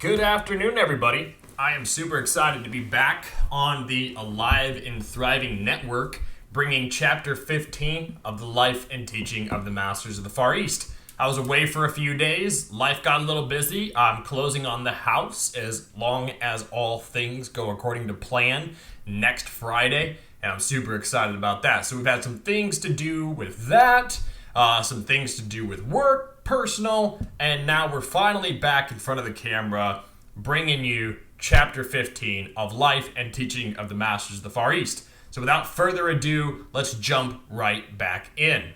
Good afternoon, everybody. I am super excited to be back on the Alive and Thriving Network, bringing Chapter 15 of the Life and Teaching of the Masters of the Far East. I was away for a few days. Life got a little busy. I'm closing on the house as long as all things go according to plan next Friday, and I'm super excited about that. So we've had some things to do with that, some things to do with work, personal, and now we're finally back in front of the camera bringing you Chapter 15 of Life and Teaching of the Masters of the Far East. So without further ado, let's jump right back in.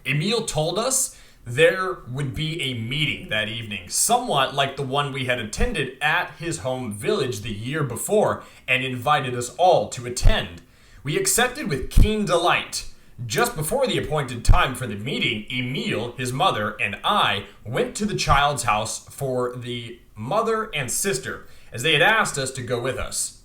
Emil told us there would be a meeting that evening, somewhat like the one we had attended at his home village the year before, and invited us all to attend. We accepted with keen delight. Just before the appointed time for the meeting, Emil, his mother, and I went to the child's house for the mother and sister, as they had asked us to go with us.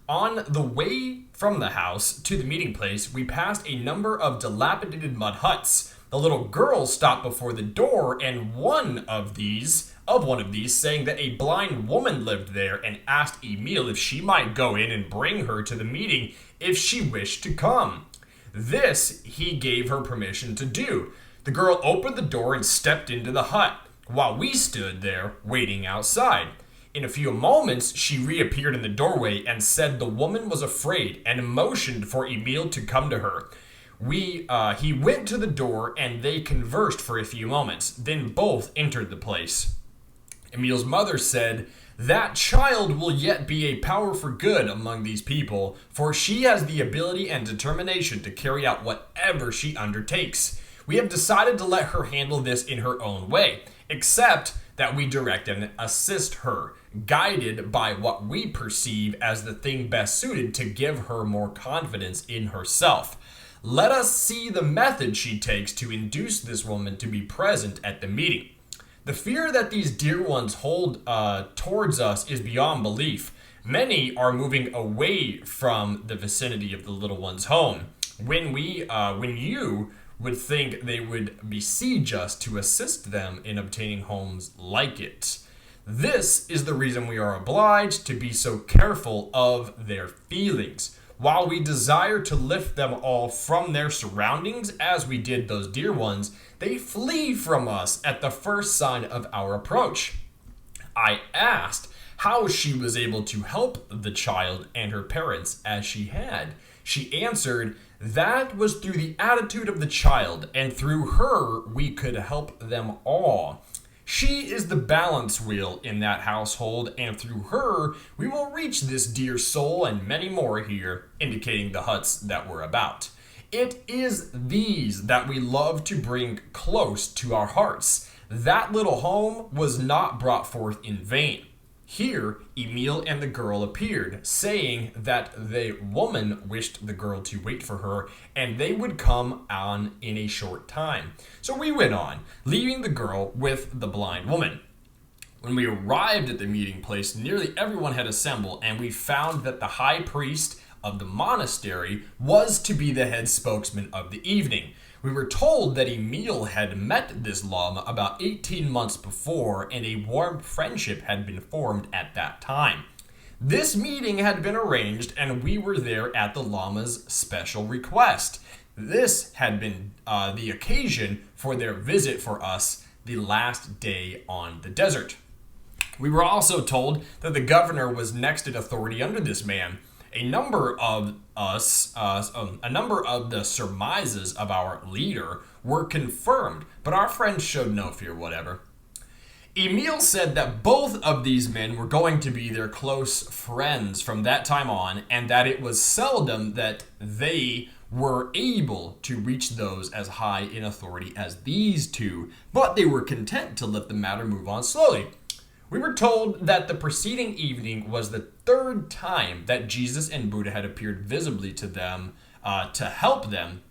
On the way from the house to the meeting place, we passed a number of dilapidated mud huts. The little girl stopped before the door, and one of these, saying that a blind woman lived there, and asked Emil if she might go in and bring her to the meeting if she wished to come. This he gave her permission to do. The girl opened the door and stepped into the hut, while we stood there waiting outside. In a few moments, she reappeared in the doorway and said the woman was afraid and motioned for Emil to come to her. He went to the door and they conversed for a few moments. Then both entered the place. Emil's mother said, "That child will yet be a power for good among these people, for she has the ability and determination to carry out whatever she undertakes. We have decided to let her handle this in her own way, except that we direct and assist her, guided by what we perceive as the thing best suited to give her more confidence in herself. Let us see the method she takes to induce this woman to be present at the meeting. The fear that these dear ones hold towards us is beyond belief. Many are moving away from the vicinity of the little one's home. When you would think they would besiege us to assist them in obtaining homes like it. This is the reason we are obliged to be so careful of their feelings. While we desire to lift them all from their surroundings, as we did those dear ones, they flee from us at the first sign of our approach." I asked how she was able to help the child and her parents as she had. She answered, "That was through the attitude of the child, and through her we could help them all. She is the balance wheel in that household, and through her we will reach this dear soul and many more here," indicating the huts that were about. "It is these that we love to bring close to our hearts. That little home was not brought forth in vain." Here, Emil and the girl appeared, saying that the woman wished the girl to wait for her, and they would come on in a short time. So we went on, leaving the girl with the blind woman. When we arrived at the meeting place, nearly everyone had assembled, and we found that the high priest of the monastery was to be the head spokesman of the evening. We were told that Emil had met this Lama about 18 months before, and a warm friendship had been formed at that time. This meeting had been arranged, and we were there at the Lama's special request. This had been the occasion for their visit for us the last day on the desert. We were also told that the governor was next in authority under this man. A number of the surmises of our leader were confirmed, but our friends showed no fear whatever. Emil said that both of these men were going to be their close friends from that time on, and that it was seldom that they were able to reach those as high in authority as these two, but they were content to let the matter move on slowly. We were told that the preceding evening was the third time that Jesus and Buddha had appeared visibly to them to help them,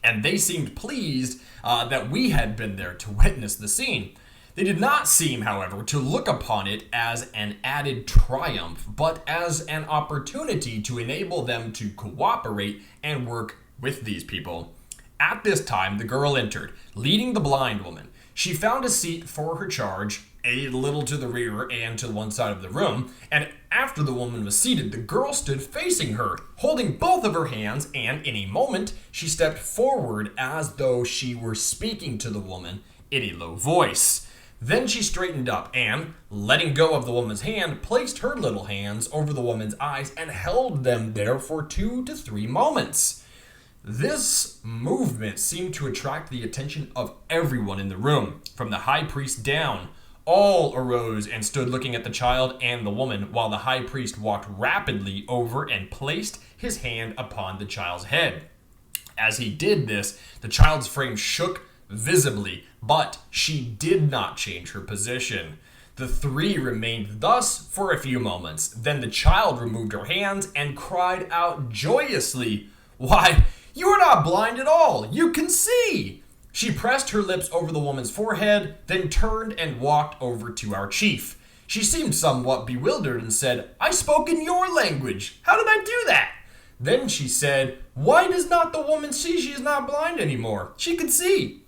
and they seemed pleased that we had been there to witness the scene. They did not seem, however, to look upon it as an added triumph, but as an opportunity to enable them to cooperate and work with these people. At this time, the girl entered, leading the blind woman. She found a seat for her charge, a little to the rear and to one side of the room, and after the woman was seated, the girl stood facing her, holding both of her hands, and in a moment, she stepped forward as though she were speaking to the woman in a low voice. Then she straightened up and, letting go of the woman's hand, placed her little hands over the woman's eyes and held them there for 2 to 3 moments. This movement seemed to attract the attention of everyone in the room, from the high priest down. All arose and stood looking at the child and the woman, while the high priest walked rapidly over and placed his hand upon the child's head. As he did this, the child's frame shook visibly, but she did not change her position. The 3 remained thus for a few moments. Then the child removed her hands and cried out joyously, "Why, you are not blind at all! You can see!" She pressed her lips over the woman's forehead, then turned and walked over to our chief. She seemed somewhat bewildered and said, "I spoke in your language. How did I do that?" Then she said, "Why does not the woman see she is not blind anymore? She can see."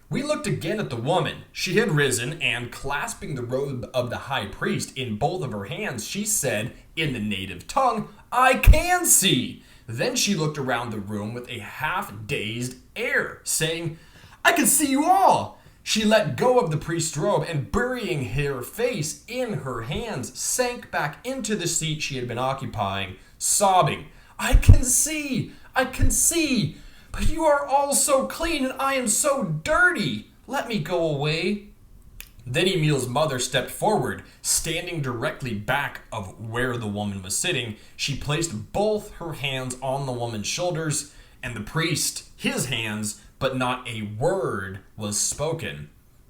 We looked again at the woman. She had risen, and clasping the robe of the high priest in both of her hands, she said, in the native tongue, "I can see." Then she looked around the room with a half-dazed air, saying, "I can see you all." She let go of the priest's robe and, burying her face in her hands, sank back into the seat she had been occupying, sobbing, "I can see, I can see. But you are all so clean and I am so dirty. Let me go away." Then Emil's mother stepped forward, standing directly back of where the woman was sitting. She placed both her hands on the woman's shoulders, and the priest, his hands, but not a word was spoken.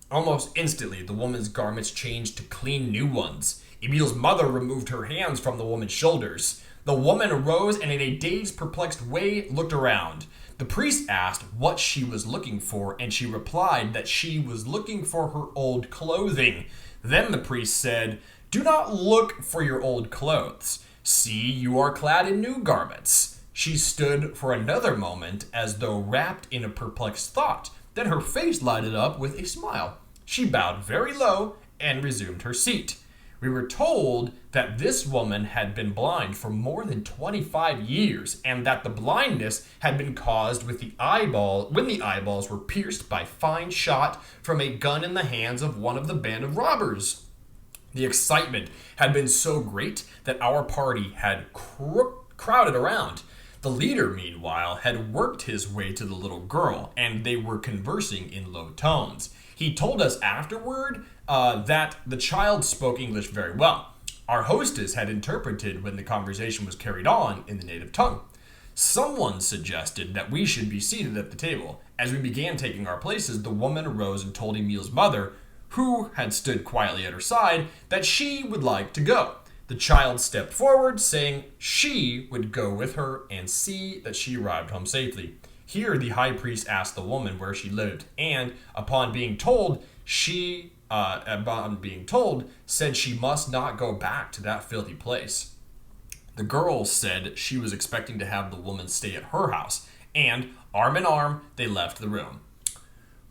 Almost instantly, the woman's garments changed to clean new ones. Emil's mother removed her hands from the woman's shoulders. The woman arose and in a dazed, perplexed way looked around. The priest asked what she was looking for, and she replied that she was looking for her old clothing. Then the priest said, "Do not look for your old clothes. See, you are clad in new garments." She stood for another moment as though wrapped in a perplexed thought. Then her face lighted up with a smile. She bowed very low and resumed her seat. We were told that this woman had been blind for more than 25 years and that the blindness had been caused when the eyeballs were pierced by fine shot from a gun in the hands of one of the band of robbers. The excitement had been so great that our party had crowded around. The leader, meanwhile, had worked his way to the little girl, and they were conversing in low tones. He told us afterward that the child spoke English very well. Our hostess had interpreted when the conversation was carried on in the native tongue. Someone suggested that we should be seated at the table. As we began taking our places, the woman arose and told Emil's mother, who had stood quietly at her side, that she would like to go. The child stepped forward, saying she would go with her and see that she arrived home safely. Here the high priest asked the woman where she lived, and upon being told, said she must not go back to that filthy place. The girl said she was expecting to have the woman stay at her house, and arm in arm, they left the room.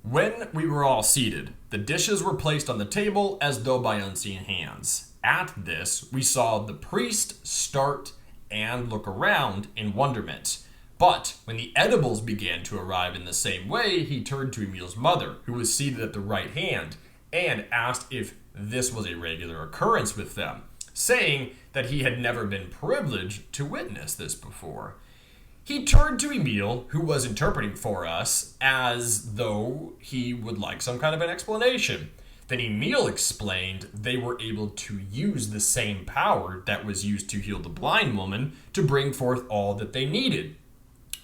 When we were all seated, the dishes were placed on the table as though by unseen hands. At this, we saw the priest start and look around in wonderment. But when the edibles began to arrive in the same way, he turned to Emil's mother, who was seated at the right hand, and asked if this was a regular occurrence with them, saying that he had never been privileged to witness this before. He turned to Emil, who was interpreting for us, as though he would like some kind of an explanation. Then Emil explained they were able to use the same power that was used to heal the blind woman to bring forth all that they needed.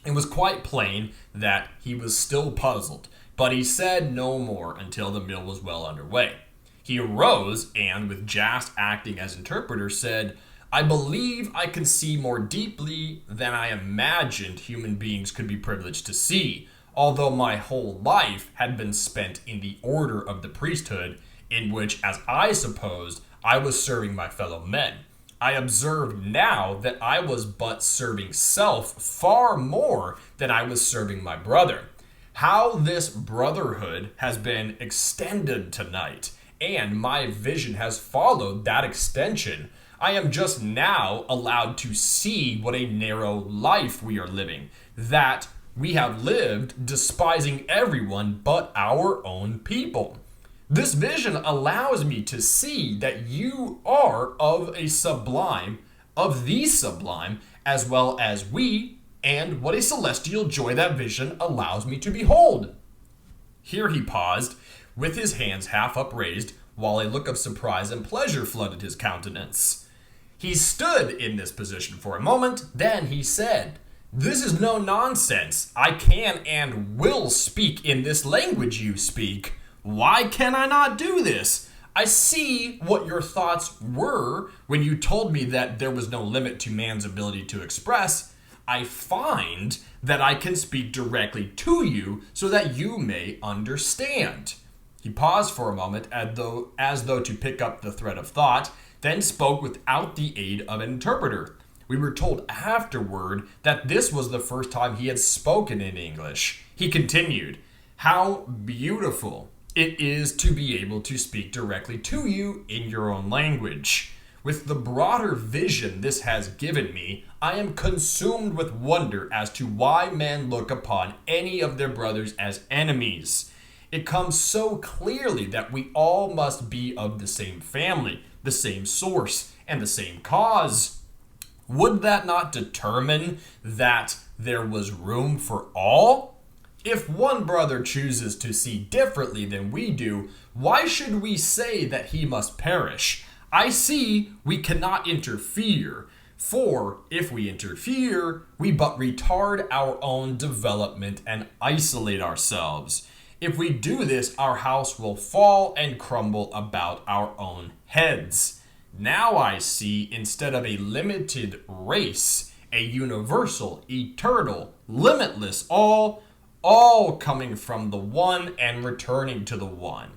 It was quite plain that he was still puzzled, but he said no more until the meal was well underway. He arose and, with Jast acting as interpreter, said, "I believe I can see more deeply than I imagined human beings could be privileged to see, although my whole life had been spent in the order of the priesthood, in which, as I supposed, I was serving my fellow men. I observed now that I was but serving self far more than I was serving my brother. how this brotherhood has been extended tonight, and my vision has followed that extension. I am just now allowed to see what a narrow life we are living, that we have lived despising everyone but our own people. This vision allows me to see that you are of the sublime, as well as we, and what a celestial joy that vision allows me to behold. Here he paused, with his hands half upraised, while a look of surprise and pleasure flooded his countenance. He stood in this position for a moment, then he said, "This is no nonsense. I can and will speak in this language you speak. Why can I not do this? I see what your thoughts were when you told me that there was no limit to man's ability to express. I find that I can speak directly to you so that you may understand." He paused for a moment as though to pick up the thread of thought, then spoke without the aid of an interpreter. We were told afterward that this was the first time he had spoken in English. He continued, "How beautiful it is to be able to speak directly to you in your own language. With the broader vision this has given me, I am consumed with wonder as to why men look upon any of their brothers as enemies. It comes so clearly that we all must be of the same family, the same source, and the same cause. Would that not determine that there was room for all? If one brother chooses to see differently than we do, why should we say that he must perish? I see we cannot interfere, for if we interfere, we but retard our own development and isolate ourselves. If we do this, our house will fall and crumble about our own heads. Now I see, instead of a limited race, a universal, eternal, limitless all coming from the one and returning to the one.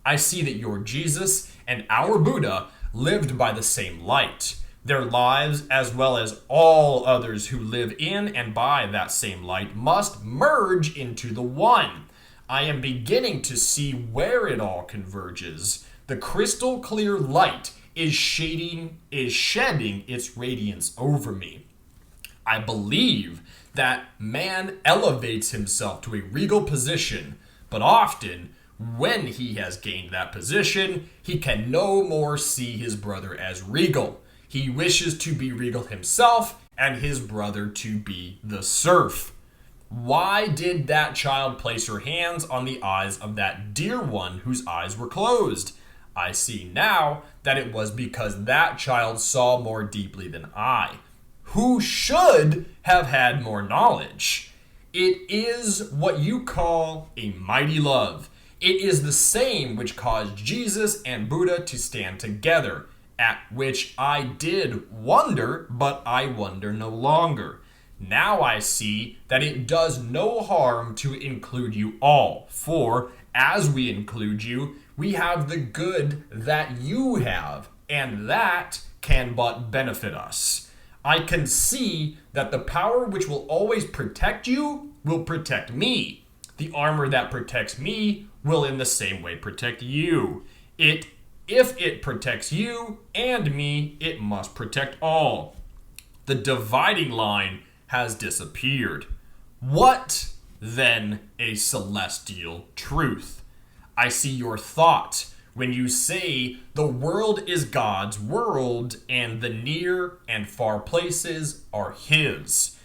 I see that your Jesus and our Buddha lived by the same light. Their lives, as well as all others who live in and by that same light, must merge into the one. I am beginning to see where it all converges. The crystal clear light is shedding its radiance over me. I believe that man elevates himself to a regal position, but often, when he has gained that position, he can no more see his brother as regal. He wishes to be regal himself, and his brother to be the serf. Why did that child place her hands on the eyes of that dear one whose eyes were closed? I see now that it was because that child saw more deeply than I, who should have had more knowledge. It is what you call a mighty love. It is the same which caused Jesus and Buddha to stand together, at which I did wonder, but I wonder no longer. Now I see that it does no harm to include you all, for as we include you, we have the good that you have, and that can but benefit us. I can see that the power which will always protect you will protect me. The armor that protects me will in the same way protect you. If it protects you and me, it must protect all. The dividing line has disappeared. What, then, a celestial truth? I see your thought when you say the world is God's world and the near and far places are His.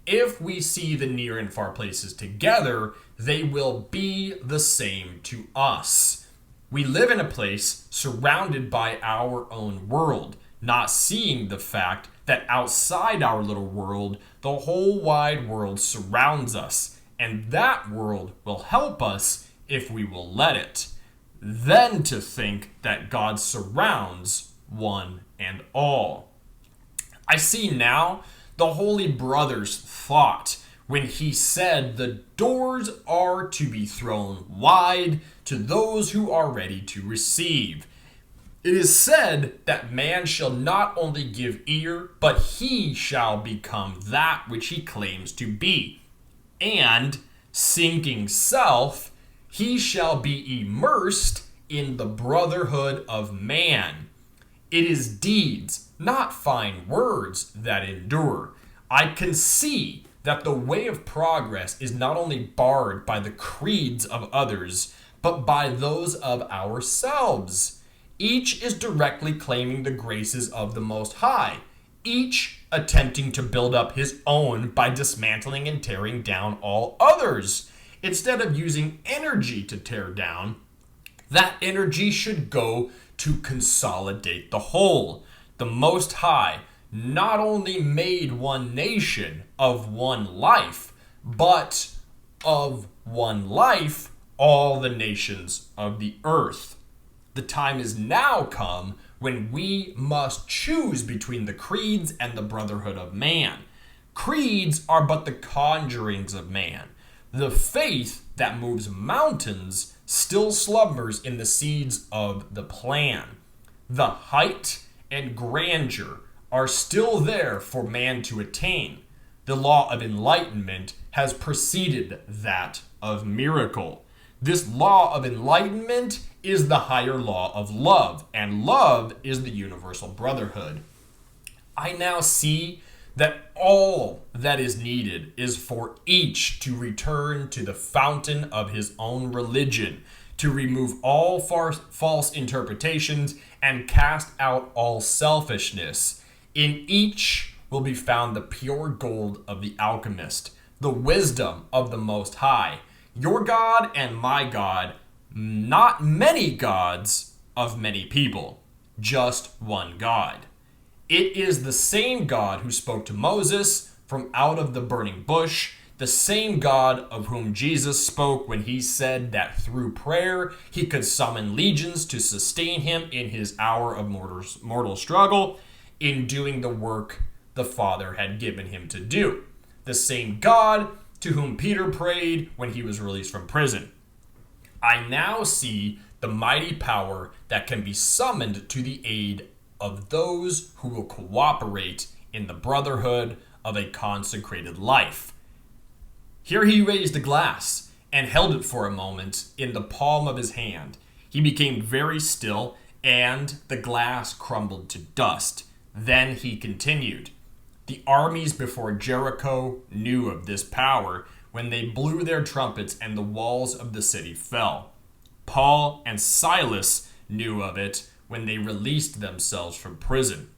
If we see the near and far places together, they will be the same to us. We live in a place surrounded by our own world, not seeing the fact that outside our little world, the whole wide world surrounds us, and that world will help us if we will let it. Then to think that God surrounds one and all. I see now the Holy Brother's thought when he said the doors are to be thrown wide to those who are ready to receive. It is said that man shall not only give ear, but he shall become that which he claims to be. And Sinking self, he shall be immersed in the brotherhood of man. It is deeds, not fine words, that endure. I can see that the way of progress is not only barred by the creeds of others, but by those of ourselves. Each is directly claiming the graces of the Most High, each attempting to build up his own by dismantling and tearing down all others. Instead of using energy to tear down, that energy should go to consolidate the whole. The Most High not only made one nation of one life, but of one life, all the nations of the earth. The time is now come when we must choose between the creeds and the brotherhood of man. Creeds are but the conjurings of man. The faith that moves mountains still slumbers in the seeds of the plan. The height and grandeur are still there for man to attain. The law of enlightenment has preceded that of miracle. This law of enlightenment is the higher law of love, and love is the universal brotherhood. I now see that all that is needed is for each to return to the fountain of his own religion, to remove all false interpretations and cast out all selfishness. In each will be found the pure gold of the alchemist, the wisdom of the Most High, your God and my God, not many gods of many people, just one God. It is the same God who spoke to Moses from out of the burning bush, the same God of whom Jesus spoke when he said that through prayer he could summon legions to sustain him in his hour of mortal struggle in doing the work the Father had given him to do. The same God to whom Peter prayed when he was released from prison. I now see the mighty power that can be summoned to the aid of those who will cooperate in the brotherhood of a consecrated life. Here he raised a glass and held it for a moment in the palm of his hand. He became very still, and the glass crumbled to dust. Then he continued. The armies before Jericho knew of this power when they blew their trumpets and the walls of the city fell. Paul and Silas knew of it when they released themselves from prison.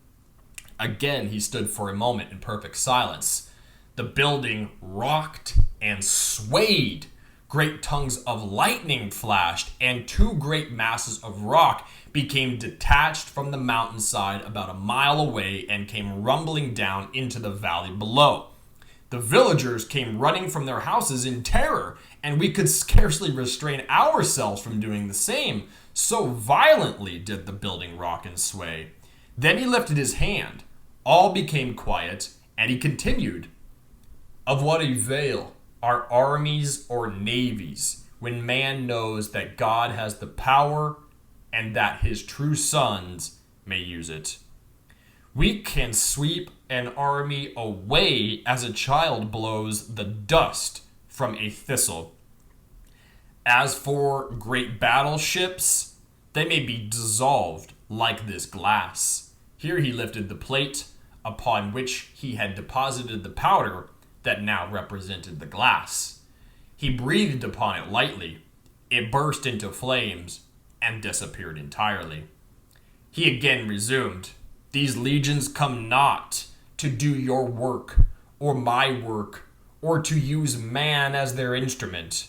Again, he stood for a moment in perfect silence. The building rocked and swayed. Great tongues of lightning flashed, and two great masses of rock became detached from the mountainside about a mile away and came rumbling down into the valley below. The villagers came running from their houses in terror, and we could scarcely restrain ourselves from doing the same. So violently did the building rock and sway. Then he lifted his hand. All became quiet, and he continued, "Of what avail are armies or navies when man knows that God has the power and that his true sons may use it? We can sweep an army away as a child blows the dust from a thistle. As for great battleships, they may be dissolved like this glass." Here he lifted the plate upon which he had deposited the powder that now represented the glass. He breathed upon it lightly. It burst into flames and disappeared entirely. He again resumed, "These legions come not to do your work or my work or to use man as their instrument.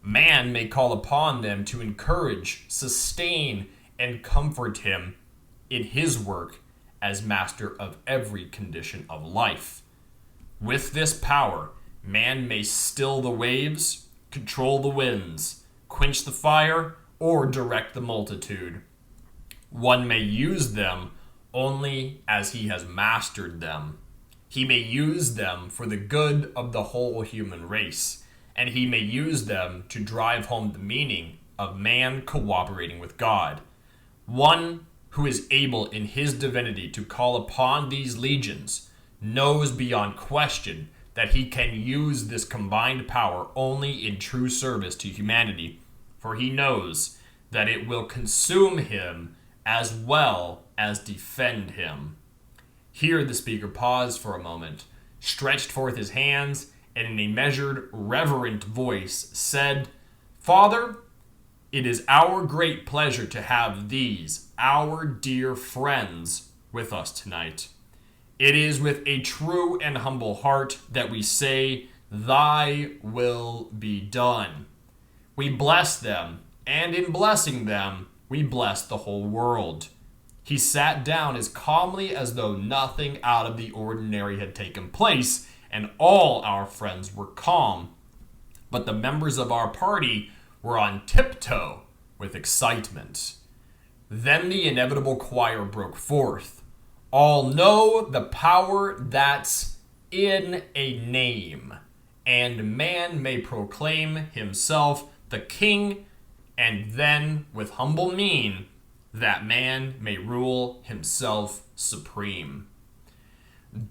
Man may call upon them to encourage, sustain, and comfort him in his work as master of every condition of life. With this power, man may still the waves, control the winds, quench the fire, or direct the multitude. One may use them only as he has mastered them. He may use them for the good of the whole human race, and he may use them to drive home the meaning of man cooperating with God. One who is able in his divinity to call upon these legions knows beyond question that he can use this combined power only in true service to humanity, for he knows that it will consume him as well as defend him. Here the speaker paused for a moment, stretched forth his hands, and in a measured, reverent voice said, "Father, it is our great pleasure to have these, our dear friends, with us tonight. It is with a true and humble heart that we say, 'Thy will be done.' We bless them, and in blessing them, we bless the whole world." He sat down as calmly as though nothing out of the ordinary had taken place, and all our friends were calm. But the members of our party were on tiptoe with excitement. Then the inevitable choir broke forth. "All know the power that's in a name, and man may proclaim himself the king, and then, with humble mien, that man may rule himself supreme."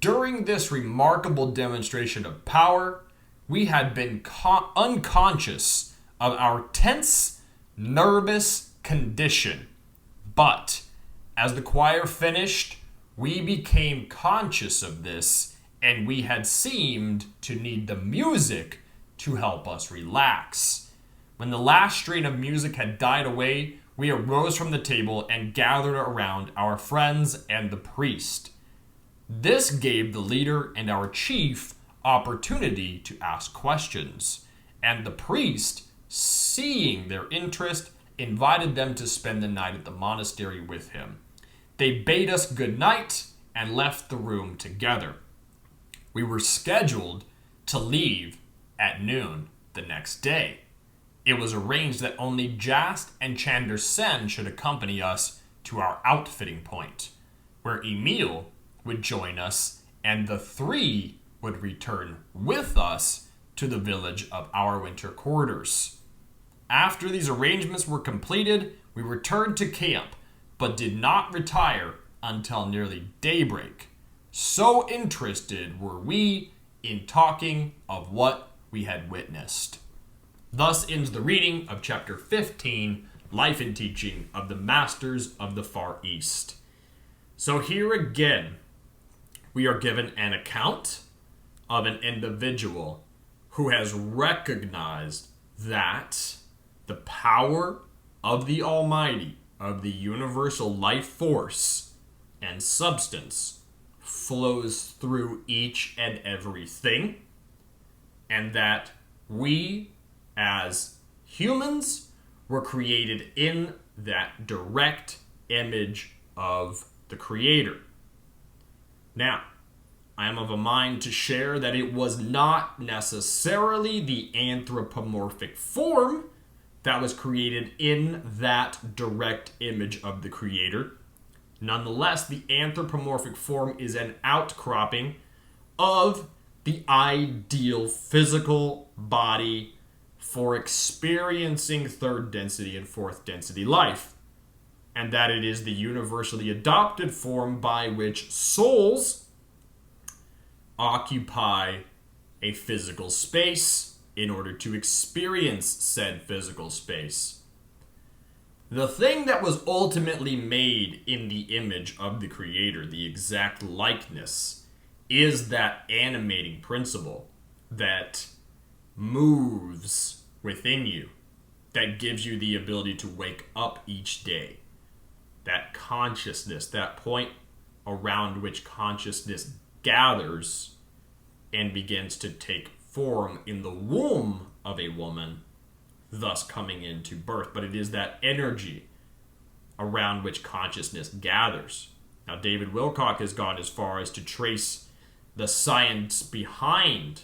During this remarkable demonstration of power, we had been unconscious of our tense, nervous condition. But as the choir finished, we became conscious of this, and we had seemed to need the music to help us relax. When the last strain of music had died away, we arose from the table and gathered around our friends and the priest. This gave the leader and our chief opportunity to ask questions, and the priest, seeing their interest, invited them to spend the night at the monastery with him. They bade us good night and left the room together. We were scheduled to leave at noon the next day. It was arranged that only Jast and Chander Sen should accompany us to our outfitting point, where Emil would join us, and the three would return with us to the village of our winter quarters. After these arrangements were completed, we returned to camp, but did not retire until nearly daybreak. So interested were we in talking of what we had witnessed. Thus ends the reading of chapter 15, Life and Teaching of the Masters of the Far East. So here again, we are given an account of an individual who has recognized that the power of the Almighty, of the universal life force and substance, flows through each and everything, and that we, as humans, were created in that direct image of the Creator. Now, I am of a mind to share that it was not necessarily the anthropomorphic form that was created in that direct image of the Creator. Nonetheless, the anthropomorphic form is an outcropping of the ideal physical body for experiencing third density and fourth density life, and that it is the universally adopted form by which souls occupy a physical space in order to experience said physical space. The thing that was ultimately made in the image of the Creator, the exact likeness, is that animating principle that moves within you, that gives you the ability to wake up each day. That consciousness, that point around which consciousness gathers and begins to take form in the womb of a woman, thus coming into birth. But it is that energy around which consciousness gathers. Now, David Wilcock has gone as far as to trace the science behind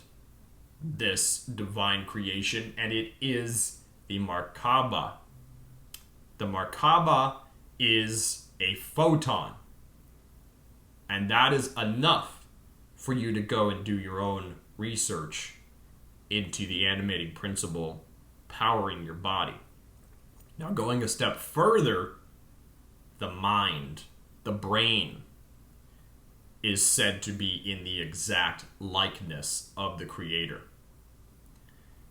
this divine creation, and it is the Merkaba. The Merkaba is a photon, and that is enough for you to go and do your own research into the animating principle powering your body. Now, going a step further, the mind, the brain. is said to be in the exact likeness of the Creator.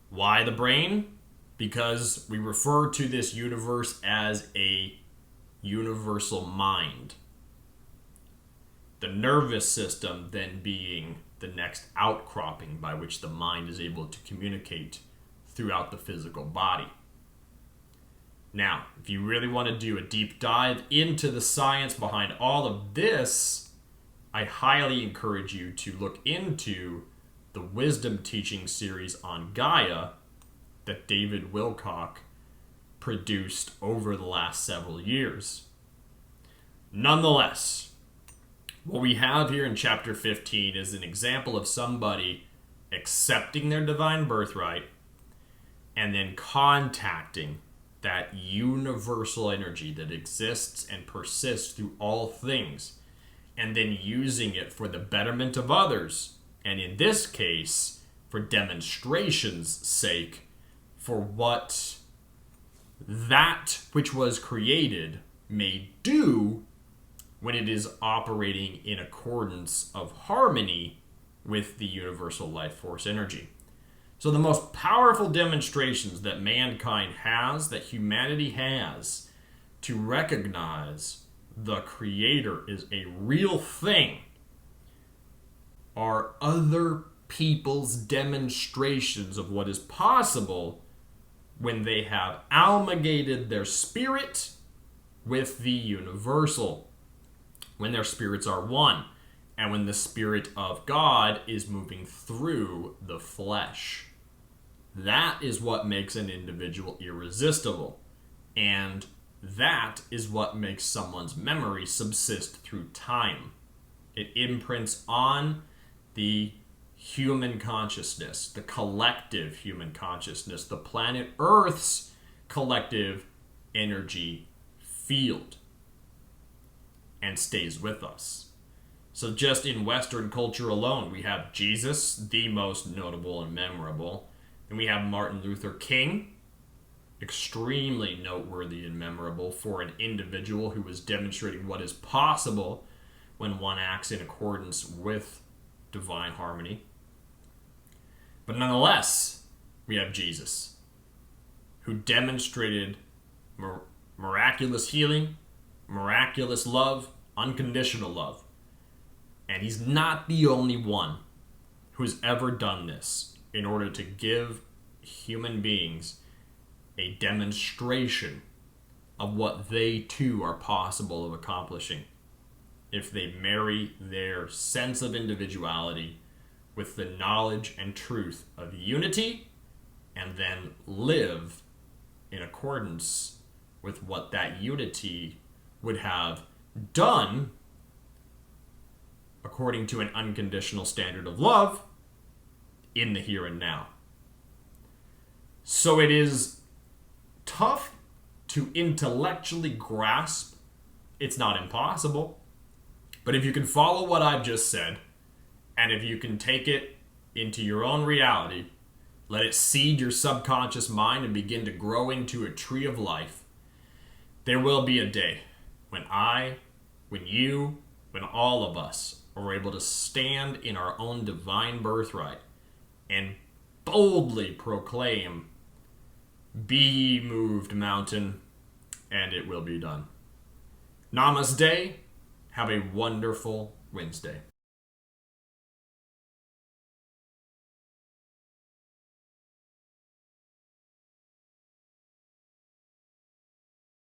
Why the brain? Because we refer to this universe as a universal mind. The nervous system then being the next outcropping by which the mind is able to communicate throughout the physical body. Now, if you really want to do a deep dive into the science behind all of this, I highly encourage you to look into the wisdom teaching series on Gaia that David Wilcock produced over the last several years. Nonetheless, what we have here in chapter 15 is an example of somebody accepting their divine birthright and then contacting that universal energy that exists and persists through all things, and then using it for the betterment of others, and in this case, for demonstration's sake, for what that which was created may do when it is operating in accordance of harmony with the universal life force energy. So the most powerful demonstrations that mankind has, that humanity has, to recognize the Creator is a real thing, are other people's demonstrations of what is possible when they have amalgamated their spirit with the universal, when their spirits are one, and when the Spirit of God is moving through the flesh. That is what makes an individual irresistible, and that is what makes someone's memory subsist through time. It imprints on the human consciousness, the collective human consciousness, the planet Earth's collective energy field, and stays with us. So just in Western culture alone, we have Jesus, the most notable and memorable, and we have Martin Luther King, extremely noteworthy and memorable for an individual who was demonstrating what is possible when one acts in accordance with divine harmony. But nonetheless, we have Jesus, who demonstrated miraculous healing, miraculous love, unconditional love. And he's not the only one who's ever done this in order to give human beings a demonstration of what they too are possible of accomplishing if they marry their sense of individuality with the knowledge and truth of unity, and then live in accordance with what that unity would have done according to an unconditional standard of love in the here and now. So it is tough to intellectually grasp. It's not impossible. But if you can follow what I've just said, and if you can take it into your own reality, let it seed your subconscious mind and begin to grow into a tree of life, there will be a day when I, when you, when all of us are able to stand in our own divine birthright and boldly proclaim, "Be ye moved, mountain," and it will be done. Namaste. Have a wonderful Wednesday.